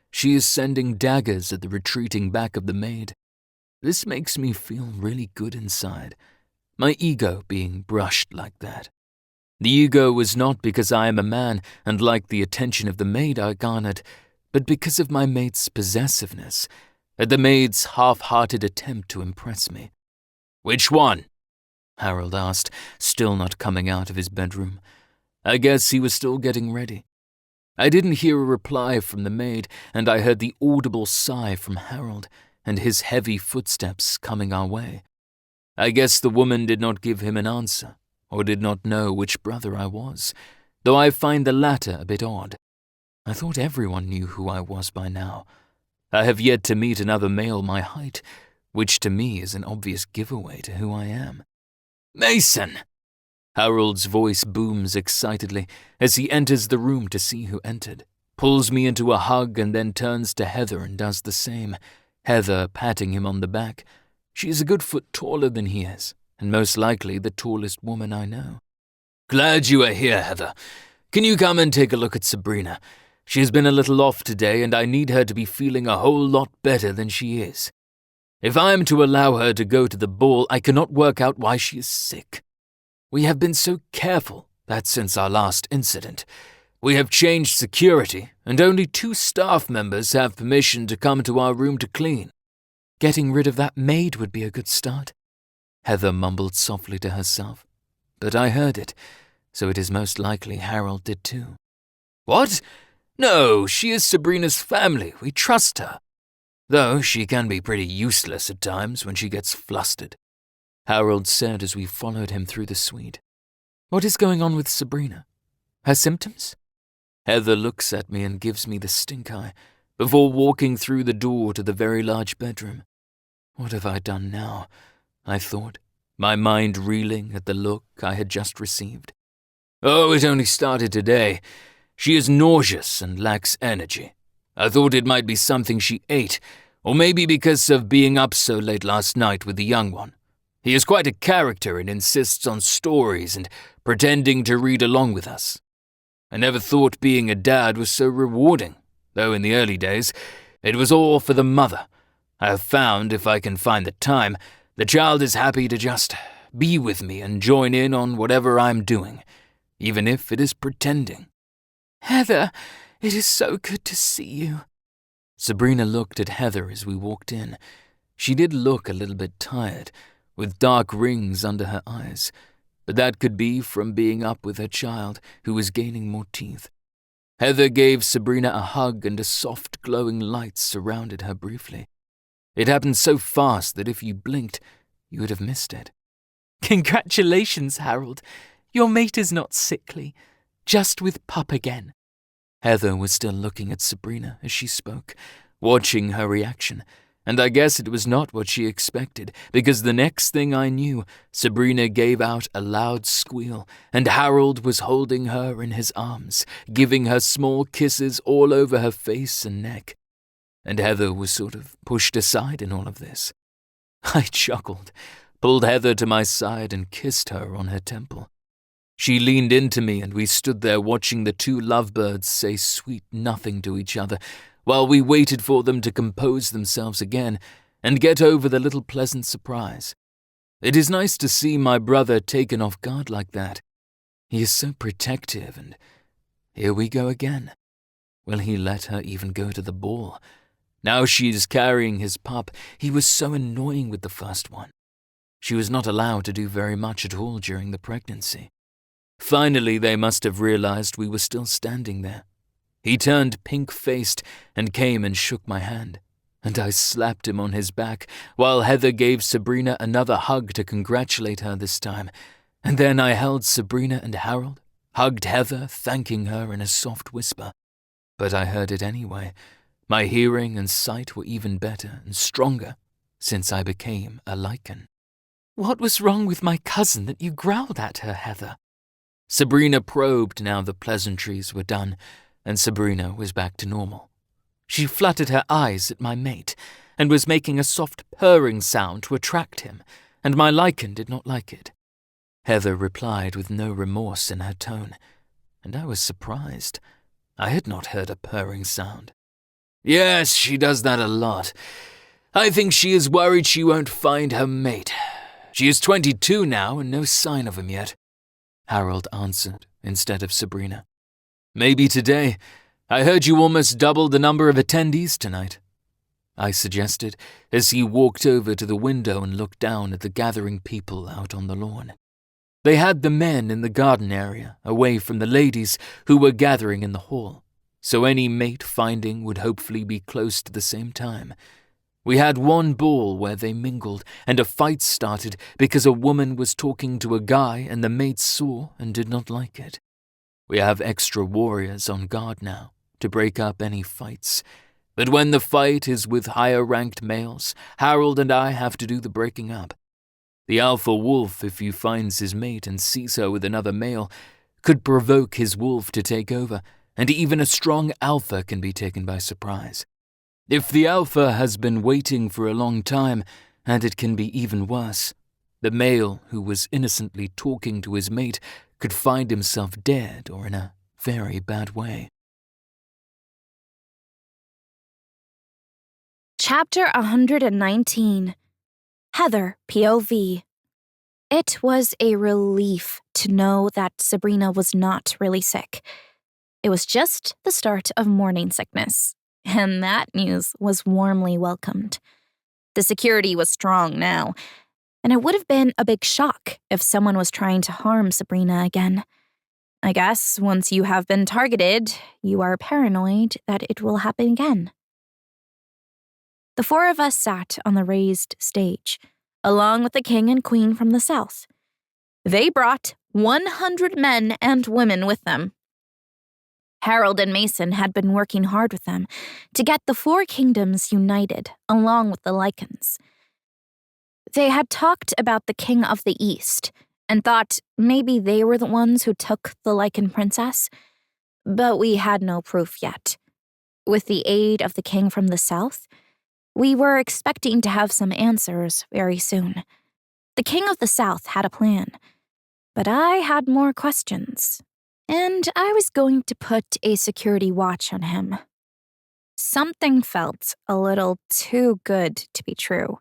She is sending daggers at the retreating back of the maid. This makes me feel really good inside, my ego being brushed like that. The ego was not because I am a man and like the attention of the maid I garnered, but because of my mate's possessiveness, at the maid's half-hearted attempt to impress me. Which one? Harold asked, still not coming out of his bedroom. I guess he was still getting ready. I didn't hear a reply from the maid, and I heard the audible sigh from Harold and his heavy footsteps coming our way. I guess the woman did not give him an answer, or did not know which brother I was, though I find the latter a bit odd. I thought everyone knew who I was by now. I have yet to meet another male my height, which to me is an obvious giveaway to who I am. "Mason!" Harold's voice booms excitedly as he enters the room to see who entered, pulls me into a hug and then turns to Heather and does the same, Heather patting him on the back. She is a good foot taller than he is, and most likely the tallest woman I know. "Glad you are here, Heather. Can you come and take a look at Sabrina? She has been a little off today, and I need her to be feeling a whole lot better than she is. If I am to allow her to go to the ball, I cannot work out why she is sick. We have been so careful that since our last incident, we have changed security, and only 2 staff members have permission to come to our room to clean." "Getting rid of that maid would be a good start," Heather mumbled softly to herself. But I heard it, so it is most likely Harold did too. "What? No, she is Sabrina's family. We trust her. Though she can be pretty useless at times when she gets flustered," Harold said as we followed him through the suite. "What is going on with Sabrina? Her symptoms?" Heather looks at me and gives me the stink eye before walking through the door to the very large bedroom. What have I done now? I thought, my mind reeling at the look I had just received. "Oh, it only started today. She is nauseous and lacks energy. I thought it might be something she ate, or maybe because of being up so late last night with the young one. He is quite a character and insists on stories and pretending to read along with us. I never thought being a dad was so rewarding, though in the early days, it was all for the mother. I have found if I can find the time, the child is happy to just be with me and join in on whatever I'm doing, even if it is pretending." "Heather, it is so good to see you." Sabrina looked at Heather as we walked in. She did look a little bit tired, with dark rings under her eyes, but that could be from being up with her child, who was gaining more teeth. Heather gave Sabrina a hug and a soft glowing light surrounded her briefly. It happened so fast that if you blinked, you would have missed it. "Congratulations, Harold. Your mate is not sickly, just with pup again." Heather was still looking at Sabrina as she spoke, watching her reaction, and I guess it was not what she expected, because the next thing I knew, Sabrina gave out a loud squeal, and Harold was holding her in his arms, giving her small kisses all over her face and neck. And Heather was sort of pushed aside in all of this. I chuckled, pulled Heather to my side and kissed her on her temple. She leaned into me and we stood there watching the 2 lovebirds say sweet nothing to each other while we waited for them to compose themselves again and get over the little pleasant surprise. It is nice to see my brother taken off guard like that. He is so protective, and here we go again. Will he let her even go to the ball? Now she is carrying his pup. He was so annoying with the first one. She was not allowed to do very much at all during the pregnancy. Finally, they must have realized we were still standing there. He turned pink-faced and came and shook my hand, and I slapped him on his back while Heather gave Sabrina another hug to congratulate her this time, and then I held Sabrina and Harold, hugged Heather, thanking her in a soft whisper. But I heard it anyway. My hearing and sight were even better and stronger since I became a lichen. "What was wrong with my cousin that you growled at her, Heather?" Sabrina probed now the pleasantries were done, and Sabrina was back to normal. She fluttered her eyes at my mate and was making a soft purring sound to attract him, and my lichen did not like it. Heather replied with no remorse in her tone, and I was surprised. I had not heard a purring sound. "Yes, she does that a lot. I think she is worried she won't find her mate. She is 22 now and no sign of him yet," Harold answered instead of Sabrina. "Maybe today. I heard you almost doubled the number of attendees tonight," I suggested as he walked over to the window and looked down at the gathering people out on the lawn. They had the men in the garden area, away from the ladies who were gathering in the hall, so any mate finding would hopefully be close to the same time. We had one ball where they mingled, and a fight started because a woman was talking to a guy and the mates saw and did not like it. We have extra warriors on guard now to break up any fights. But when the fight is with higher-ranked males, Harold and I have to do the breaking up. The alpha wolf, if he finds his mate and sees her with another male, could provoke his wolf to take over, and even a strong alpha can be taken by surprise. If the alpha has been waiting for a long time, and it can be even worse, the male who was innocently talking to his mate could find himself dead or in a very bad way. Chapter 119. Heather, POV. It was a relief to know that Sabrina was not really sick. It was just the start of morning sickness, and that news was warmly welcomed. The security was strong now, and it would have been a big shock if someone was trying to harm Sabrina again. I guess once you have been targeted, you are paranoid that it will happen again. The four of us sat on the raised stage, along with the king and queen from the south. They brought 100 men and women with them. Harold and Mason had been working hard with them to get the four kingdoms united, along with the Lycans. They had talked about the king of the east and thought maybe they were the ones who took the Lycan princess, but we had no proof yet. With the aid of the king from the south, we were expecting to have some answers very soon. The king of the south had a plan, but I had more questions, and I was going to put a security watch on him. Something felt a little too good to be true.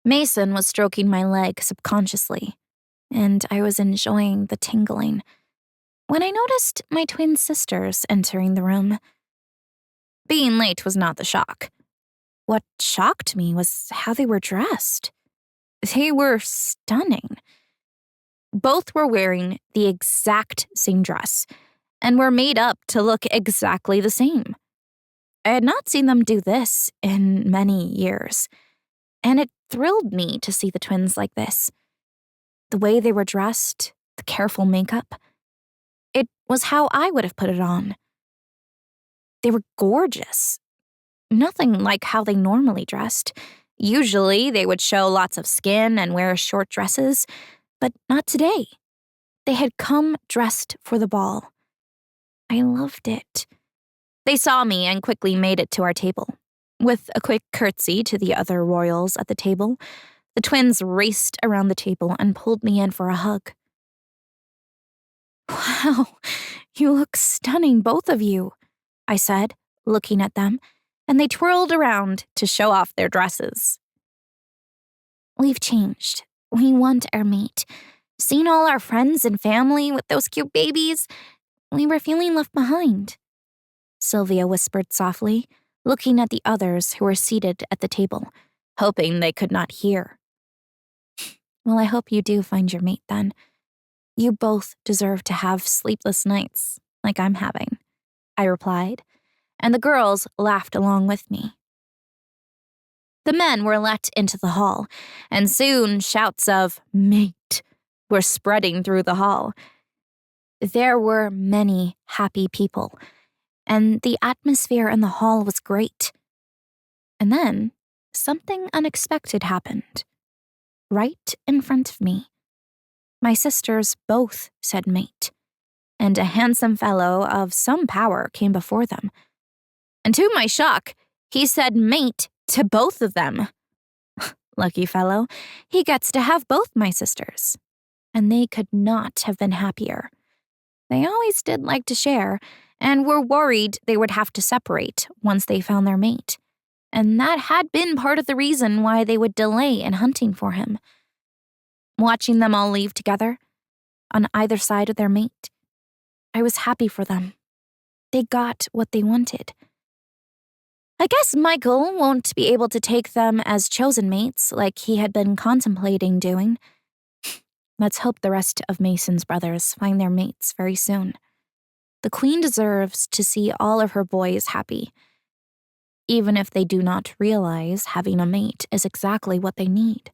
Mason was stroking my leg subconsciously, and I was enjoying the tingling when I noticed my twin sisters entering the room. Being late was not the shock. What shocked me was how they were dressed. They were stunning. Both were wearing the exact same dress and were made up to look exactly the same. I had not seen them do this in many years, and it thrilled me to see the twins like this. The way they were dressed, the careful makeup, it was how I would have put it on. They were gorgeous. Nothing like how they normally dressed. Usually, they would show lots of skin and wear short dresses, but not today. They had come dressed for the ball. I loved it. They saw me and quickly made it to our table. With a quick curtsy to the other royals at the table, the twins raced around the table and pulled me in for a hug. "Wow, you look stunning, both of you," I said, looking at them, and they twirled around to show off their dresses. "We've changed. We want our mate. Seeing all our friends and family with those cute babies, we were feeling left behind," Sylvia whispered softly, looking at the others who were seated at the table, hoping they could not hear. "Well, I hope you do find your mate then. You both deserve to have sleepless nights, like I'm having," I replied, and the girls laughed along with me. The men were let into the hall, and soon shouts of "mate" were spreading through the hall. There were many happy people, and the atmosphere in the hall was great. And then something unexpected happened. Right in front of me. My sisters both said mate, and a handsome fellow of some power came before them. And to my shock, he said mate to both of them. Lucky fellow, he gets to have both my sisters. And they could not have been happier. They always did like to share, and were worried they would have to separate once they found their mate. And that had been part of the reason why they would delay in hunting for him. Watching them all leave together, on either side of their mate, I was happy for them. They got what they wanted. I guess Michael won't be able to take them as chosen mates like he had been contemplating doing. Let's hope the rest of Mason's brothers find their mates very soon. The queen deserves to see all of her boys happy, even if they do not realize having a mate is exactly what they need.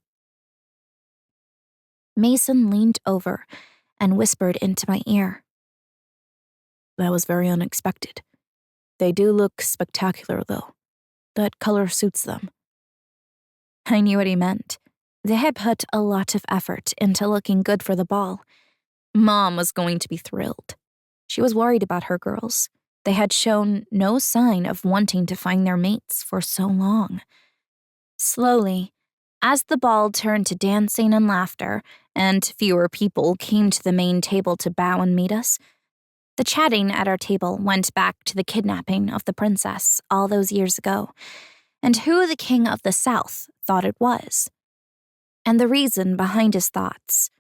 Mason leaned over and whispered into my ear. That was very unexpected. They do look spectacular, though. That color suits them. I knew what he meant. They had put a lot of effort into looking good for the ball. Mom was going to be thrilled. She was worried about her girls. They had shown no sign of wanting to find their mates for so long. Slowly, as the ball turned to dancing and laughter, and fewer people came to the main table to bow and meet us, the chatting at our table went back to the kidnapping of the princess all those years ago, and who the king of the South thought it was, and the reason behind his thoughts.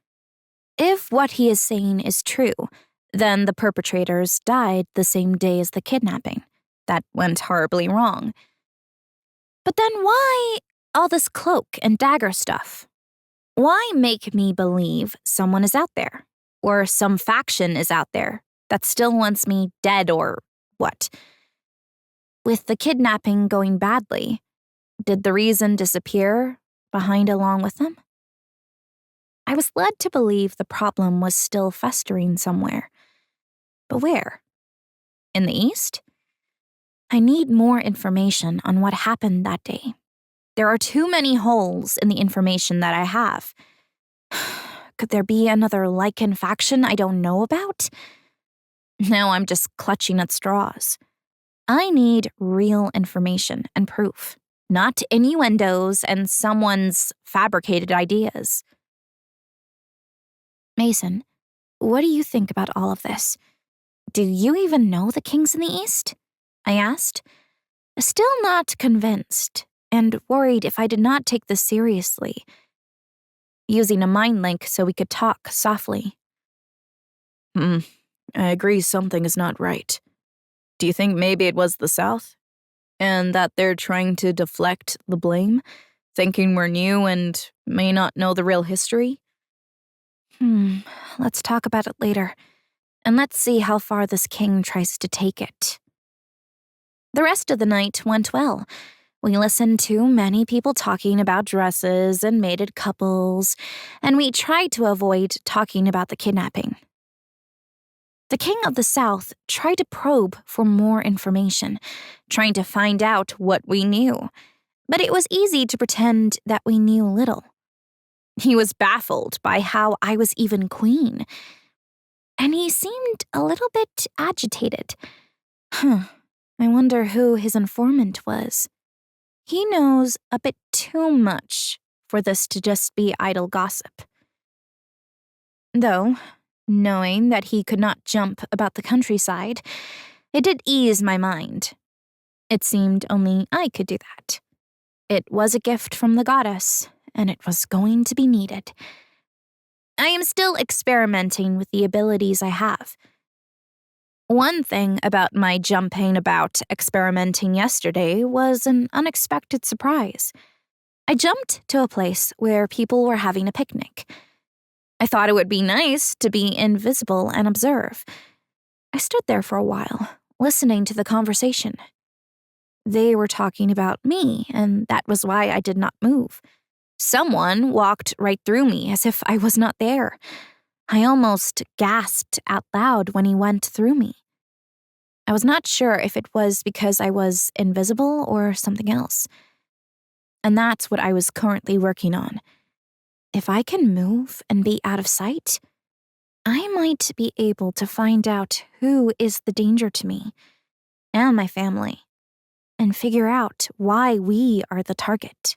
If what he is saying is true, then the perpetrators died the same day as the kidnapping. That went horribly wrong. But then why all this cloak and dagger stuff? Why make me believe someone is out there, or some faction is out there that still wants me dead or what? With the kidnapping going badly, did the reason disappear behind along with them? I was led to believe the problem was still festering somewhere. But where? In the East? I need more information on what happened that day. There are too many holes in the information that I have. Could there be another Lycan faction I don't know about? Now I'm just clutching at straws. I need real information and proof, not innuendos and someone's fabricated ideas. Mason, what do you think about all of this? Do you even know the kings in the East? I asked, still not convinced and worried if I did not take this seriously, using a mind link so we could talk softly. I agree something is not right. Do you think maybe it was the South? And that they're trying to deflect the blame, thinking we're new and may not know the real history? Let's talk about it later, and let's see how far this king tries to take it. The rest of the night went well. We listened to many people talking about dresses and mated couples, and we tried to avoid talking about the kidnapping. The king of the South tried to probe for more information, trying to find out what we knew, but it was easy to pretend that we knew little. He was baffled by how I was even queen, and he seemed a little bit agitated. I wonder who his informant was. He knows a bit too much for this to just be idle gossip. Though, knowing that he could not jump about the countryside, it did ease my mind. It seemed only I could do that. It was a gift from the goddess, and it was going to be needed. I am still experimenting with the abilities I have. One thing about my jumping about experimenting yesterday was an unexpected surprise. I jumped to a place where people were having a picnic. I thought it would be nice to be invisible and observe. I stood there for a while, listening to the conversation. They were talking about me, and that was why I did not move. Someone walked right through me as if I was not there. I almost gasped out loud when he went through me. I was not sure if it was because I was invisible or something else. And that's what I was currently working on. If I can move and be out of sight, I might be able to find out who is the danger to me and my family, and figure out why we are the target.